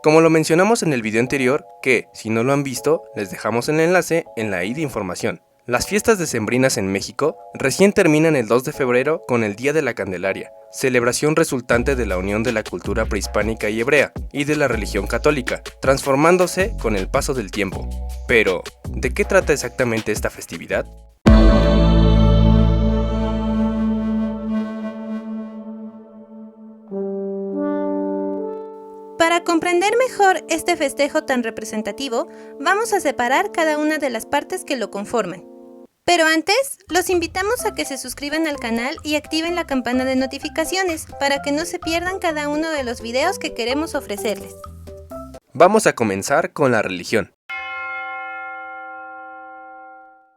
Como lo mencionamos en el video anterior, que, si no lo han visto, les dejamos el enlace en la i de información. Las fiestas decembrinas en México recién terminan el 2 de febrero con el Día de la Candelaria, celebración resultante de la unión de la cultura prehispánica y hebrea y de la religión católica, transformándose con el paso del tiempo. Pero, ¿de qué trata exactamente esta festividad? Para comprender mejor este festejo tan representativo, vamos a separar cada una de las partes que lo conforman. Pero antes, los invitamos a que se suscriban al canal y activen la campana de notificaciones para que no se pierdan cada uno de los videos que queremos ofrecerles. Vamos a comenzar con la religión.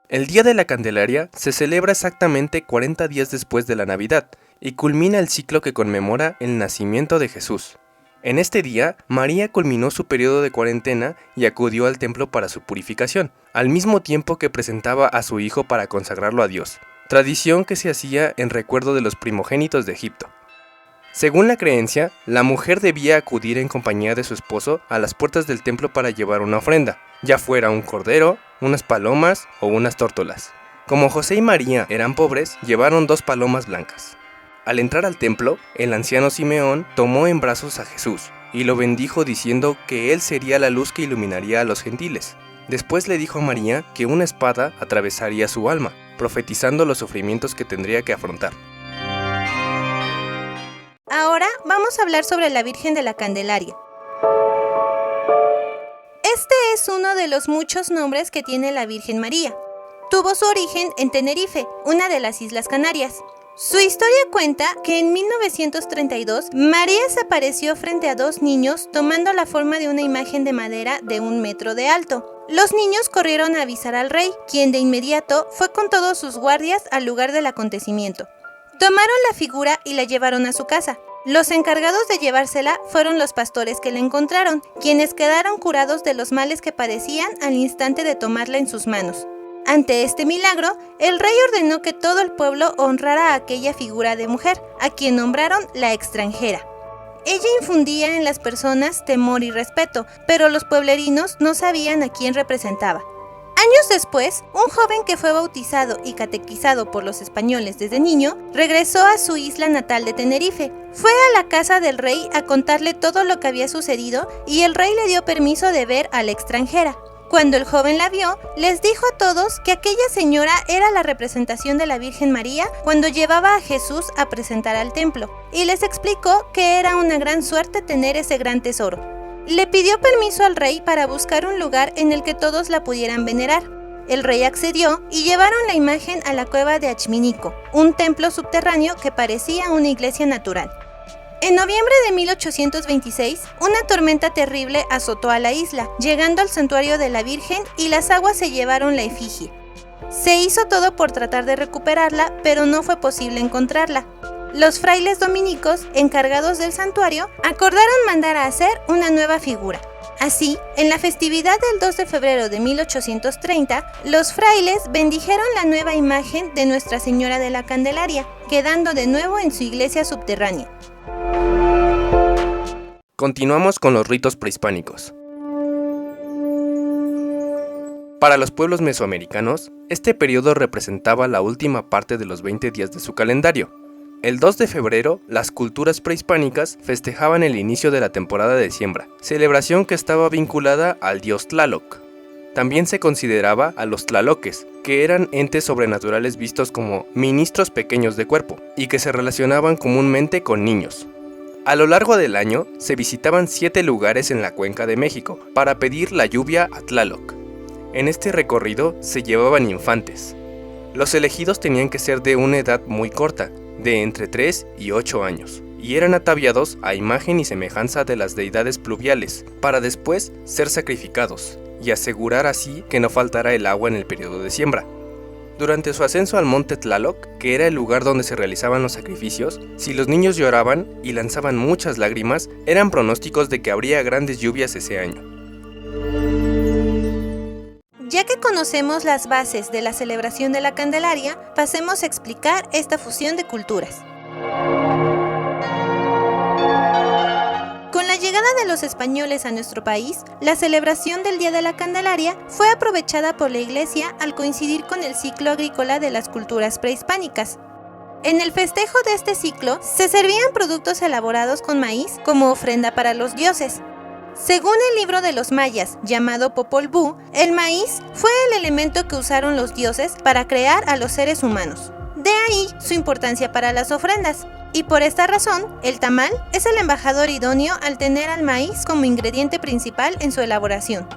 El Día de la Candelaria se celebra exactamente 40 días después de la Navidad y culmina el ciclo que conmemora el nacimiento de Jesús. En este día, María culminó su periodo de cuarentena y acudió al templo para su purificación, al mismo tiempo que presentaba a su hijo para consagrarlo a Dios, tradición que se hacía en recuerdo de los primogénitos de Egipto. Según la creencia, la mujer debía acudir en compañía de su esposo a las puertas del templo para llevar una ofrenda, ya fuera un cordero, unas palomas o unas tórtolas. Como José y María eran pobres, llevaron 2 palomas blancas. Al entrar al templo, el anciano Simeón tomó en brazos a Jesús y lo bendijo diciendo que él sería la luz que iluminaría a los gentiles. Después le dijo a María que una espada atravesaría su alma, profetizando los sufrimientos que tendría que afrontar. Ahora vamos a hablar sobre la Virgen de la Candelaria. Este es uno de los muchos nombres que tiene la Virgen María. Tuvo su origen en Tenerife, una de las Islas Canarias. Su historia cuenta que en 1932 María se apareció frente a 2 niños tomando la forma de una imagen de madera de 1 metro de alto. Los niños corrieron a avisar al rey, quien de inmediato fue con todos sus guardias al lugar del acontecimiento. Tomaron la figura y la llevaron a su casa. Los encargados de llevársela fueron los pastores que la encontraron, quienes quedaron curados de los males que padecían al instante de tomarla en sus manos. Ante este milagro, el rey ordenó que todo el pueblo honrara a aquella figura de mujer, a quien nombraron la extranjera. Ella infundía en las personas temor y respeto, pero los pueblerinos no sabían a quién representaba. Años después, un joven que fue bautizado y catequizado por los españoles desde niño, regresó a su isla natal de Tenerife. Fue a la casa del rey a contarle todo lo que había sucedido y el rey le dio permiso de ver a la extranjera. Cuando el joven la vio, les dijo a todos que aquella señora era la representación de la Virgen María cuando llevaba a Jesús a presentar al templo, y les explicó que era una gran suerte tener ese gran tesoro. Le pidió permiso al rey para buscar un lugar en el que todos la pudieran venerar. El rey accedió y llevaron la imagen a la cueva de Axminico, un templo subterráneo que parecía una iglesia natural. En noviembre de 1826, una tormenta terrible azotó a la isla, llegando al santuario de la Virgen y las aguas se llevaron la efigie. Se hizo todo por tratar de recuperarla, pero no fue posible encontrarla. Los frailes dominicos, encargados del santuario, acordaron mandar a hacer una nueva figura. Así, en la festividad del 2 de febrero de 1830, los frailes bendijeron la nueva imagen de Nuestra Señora de la Candelaria, quedando de nuevo en su iglesia subterránea. Continuamos con los ritos prehispánicos. Para los pueblos mesoamericanos, este periodo representaba la última parte de los 20 días de su calendario. El 2 de febrero, las culturas prehispánicas festejaban el inicio de la temporada de siembra, celebración que estaba vinculada al dios Tlaloc. También se consideraba a los tlaloques, que eran entes sobrenaturales vistos como ministros pequeños de cuerpo, y que se relacionaban comúnmente con niños. A lo largo del año, se visitaban 7 lugares en la Cuenca de México para pedir la lluvia a Tlaloc. En este recorrido se llevaban infantes. Los elegidos tenían que ser de una edad muy corta, de entre 3 y 8 años, y eran ataviados a imagen y semejanza de las deidades pluviales, para después ser sacrificados, y asegurar así que no faltara el agua en el periodo de siembra. Durante su ascenso al monte Tlaloc, que era el lugar donde se realizaban los sacrificios, si los niños lloraban y lanzaban muchas lágrimas, eran pronósticos de que habría grandes lluvias ese año. Ya que conocemos las bases de la celebración de la Candelaria, pasemos a explicar esta fusión de culturas. Con la llegada de los españoles a nuestro país, la celebración del Día de la Candelaria fue aprovechada por la Iglesia al coincidir con el ciclo agrícola de las culturas prehispánicas. En el festejo de este ciclo se servían productos elaborados con maíz como ofrenda para los dioses. Según el libro de los mayas, llamado Popol Vuh, el maíz fue el elemento que usaron los dioses para crear a los seres humanos. De ahí su importancia para las ofrendas. Y por esta razón, el tamal es el embajador idóneo al tener al maíz como ingrediente principal en su elaboración.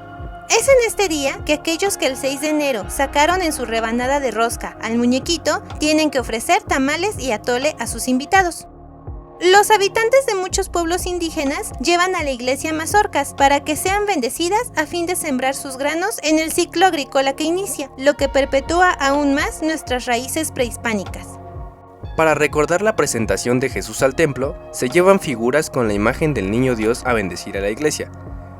Es en este día que aquellos que el 6 de enero sacaron en su rebanada de rosca al muñequito tienen que ofrecer tamales y atole a sus invitados. Los habitantes de muchos pueblos indígenas llevan a la iglesia mazorcas para que sean bendecidas a fin de sembrar sus granos en el ciclo agrícola que inicia, lo que perpetúa aún más nuestras raíces prehispánicas. Para recordar la presentación de Jesús al templo, se llevan figuras con la imagen del Niño Dios a bendecir a la iglesia.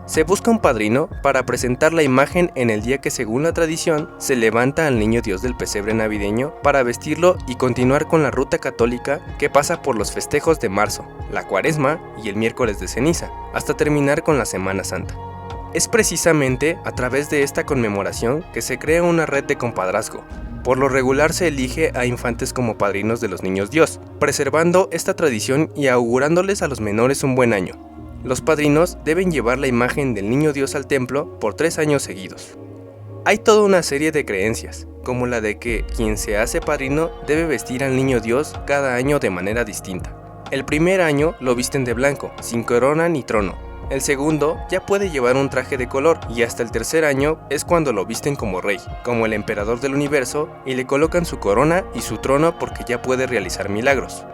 Se busca un padrino para presentar la imagen en el día que, según la tradición, se levanta al Niño Dios del pesebre navideño para vestirlo y continuar con la ruta católica que pasa por los festejos de marzo, la Cuaresma y el miércoles de ceniza, hasta terminar con la Semana Santa. Es precisamente a través de esta conmemoración que se crea una red de compadrazgo. Por lo regular se elige a infantes como padrinos de los niños Dios, preservando esta tradición y augurándoles a los menores un buen año. Los padrinos deben llevar la imagen del Niño Dios al templo por 3 años seguidos. Hay toda una serie de creencias, como la de que quien se hace padrino debe vestir al Niño Dios cada año de manera distinta. El primer año lo visten de blanco, sin corona ni trono. El segundo ya puede llevar un traje de color y hasta el tercer año es cuando lo visten como rey, como el emperador del universo, y le colocan su corona y su trono porque ya puede realizar milagros.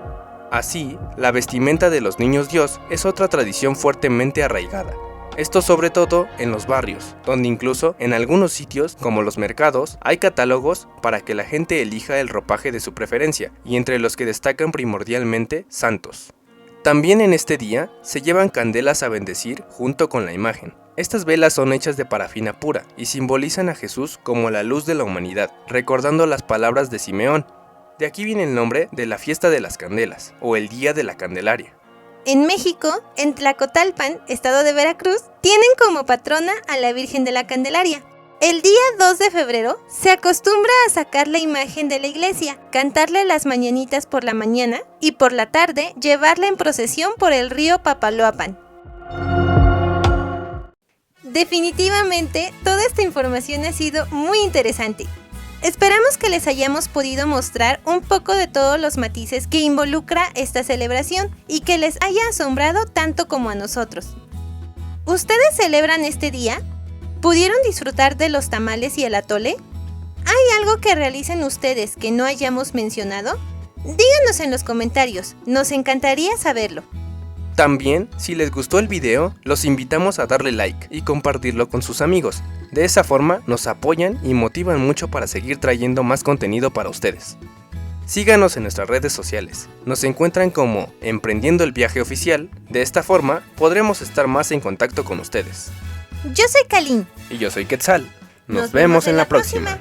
Así, la vestimenta de los niños Dios es otra tradición fuertemente arraigada. Esto sobre todo en los barrios, donde incluso en algunos sitios, como los mercados, hay catálogos para que la gente elija el ropaje de su preferencia, y entre los que destacan primordialmente santos. También en este día se llevan candelas a bendecir junto con la imagen. Estas velas son hechas de parafina pura y simbolizan a Jesús como la luz de la humanidad, recordando las palabras de Simeón. De aquí viene el nombre de la fiesta de las candelas, o el Día de la Candelaria. En México, en Tlacotalpan, estado de Veracruz, tienen como patrona a la Virgen de la Candelaria. El día 2 de febrero se acostumbra a sacar la imagen de la iglesia, cantarle las mañanitas por la mañana y por la tarde llevarla en procesión por el río Papaloapan. Definitivamente, toda esta información ha sido muy interesante. Esperamos que les hayamos podido mostrar un poco de todos los matices que involucra esta celebración y que les haya asombrado tanto como a nosotros. ¿Ustedes celebran este día? ¿Pudieron disfrutar de los tamales y el atole? ¿Hay algo que realicen ustedes que no hayamos mencionado? Díganos en los comentarios, nos encantaría saberlo. También, si les gustó el video, los invitamos a darle like y compartirlo con sus amigos. De esa forma nos apoyan y motivan mucho para seguir trayendo más contenido para ustedes. Síganos en nuestras redes sociales, nos encuentran como Emprendiendo el Viaje Oficial. De esta forma podremos estar más en contacto con ustedes. Yo soy Kalin. Y yo soy Quetzal. Nos vemos en la próxima.